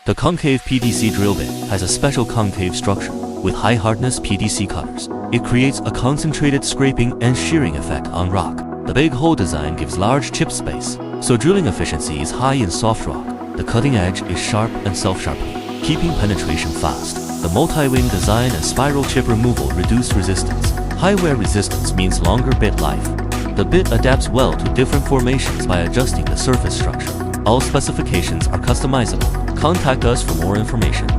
The concave PDC drill bit has a special concave structure with high hardness PDC cutters. It creates a concentrated scraping and shearing effect on rock. The big hole design gives large chip space, so drilling efficiency is high in soft rock. The cutting edge is sharp and self-sharpening, keeping penetration fast. The multi-wing design and spiral chip removal reduce resistance. High wear resistance means longer bit life. The bit adapts well to different formations by adjusting the surface structure. All specifications are customizable. Contact us for more information.